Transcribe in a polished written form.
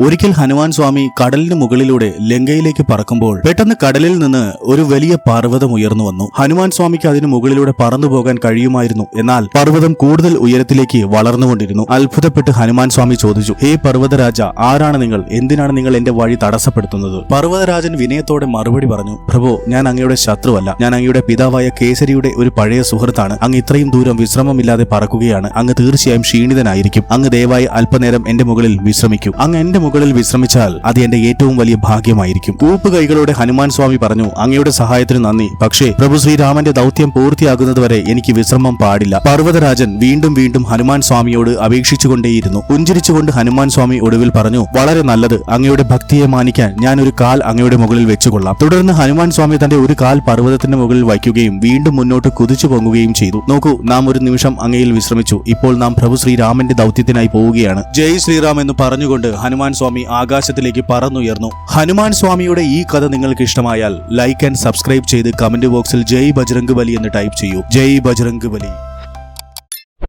ഒരിക്കൽ ഹനുമാൻ സ്വാമി കടലിന് മുകളിലൂടെ ലങ്കയിലേക്ക് പറക്കുമ്പോൾ പെട്ടെന്ന് കടലിൽ നിന്ന് ഒരു വലിയ പർവ്വതം ഉയർന്നു വന്നു. ഹനുമാൻ സ്വാമിക്ക് അതിന് മുകളിലൂടെ പറന്നു പോകാൻ കഴിയുമായിരുന്നു. എന്നാൽ പർവ്വതം കൂടുതൽ ഉയരത്തിലേക്ക് വളർന്നുകൊണ്ടിരുന്നു. അത്ഭുതപ്പെട്ട് ഹനുമാൻ സ്വാമി ചോദിച്ചു, ഹേ പർവ്വതരാജ, ആരാണ് നിങ്ങൾ? എന്തിനാണ് നിങ്ങൾ എന്റെ വഴി തടസ്സപ്പെടുത്തുന്നത്? പർവ്വതരാജൻ വിനയത്തോടെ മറുപടി പറഞ്ഞു, പ്രഭു, ഞാൻ അങ്ങയുടെ ശത്രുവല്ല. ഞാൻ അങ്ങയുടെ പിതാവായ കേസരിയുടെ ഒരു പഴയ സുഹൃത്താണ്. അങ്ങ് ഇത്രയും ദൂരം വിശ്രമമില്ലാതെ പറക്കുകയാണ്. അങ്ങ് തീർച്ചയായും ക്ഷീണിതനായിരിക്കും. അങ്ങ് ദയവായി അല്പനേരം എന്റെ മുകളിൽ വിശ്രമിക്കൂ. അങ്ങ് എന്റെ മുകളിൽ വിശ്രമിച്ചാൽ അത് എന്റെ ഏറ്റവും വലിയ ഭാഗ്യമായിരിക്കും. കൂപ്പുകൈകളോടെ ഹനുമാൻ സ്വാമി പറഞ്ഞു, അങ്ങയുടെ സഹായത്തിന് നന്ദി. പക്ഷേ പ്രഭു ശ്രീരാമന്റെ ദൗത്യം പൂർത്തിയാകുന്നതുവരെ എനിക്ക് വിശ്രമം പാടില്ല. പർവ്വതരാജൻ വീണ്ടും വീണ്ടും ഹനുമാൻ സ്വാമിയോട് അപേക്ഷിച്ചുകൊണ്ടേയിരുന്നു. പുഞ്ചിരിച്ചുകൊണ്ട് ഹനുമാൻ സ്വാമി ഒടുവിൽ പറഞ്ഞു, വളരെ നല്ലത്. അങ്ങയുടെ ഭക്തിയെ മാനിക്കാൻ ഞാൻ ഒരു കാൽ അങ്ങയുടെ മുകളിൽ വെച്ചുകൊള്ളാം. തുടർന്ന് ഹനുമാൻ സ്വാമി തന്റെ ഒരു കാൽ പർവ്വതത്തിന്റെ മുകളിൽ വയ്ക്കുകയും വീണ്ടും മുന്നോട്ട് കുതിച്ചു പൊങ്ങുകയും ചെയ്തു. നോക്കൂ, നാം ഒരു നിമിഷം അങ്ങയിൽ വിശ്രമിച്ചു. ഇപ്പോൾ നാം പ്രഭു ശ്രീരാമന്റെ ദൗത്യത്തിനായി പോവുകയാണ്. ജയ് ശ്രീറാം എന്ന് പറഞ്ഞുകൊണ്ട് ഹനുമാൻ സ്വാമി ആകാശത്തിലേക്ക് പറന്നുയർന്നു. ഹനുമാൻ സ്വാമിയുടെ ഈ കഥ നിങ്ങൾക്ക് ഇഷ്ടമായാൽ ലൈക്ക് ആൻഡ് സബ്സ്ക്രൈബ് ചെയ്ത് കമന്റ് ബോക്സിൽ ജയ് ബജ്രംഗ് ബലി എന്ന് ടൈപ്പ് ചെയ്യൂ. ജയ് ബജ്രംഗ് ബലി.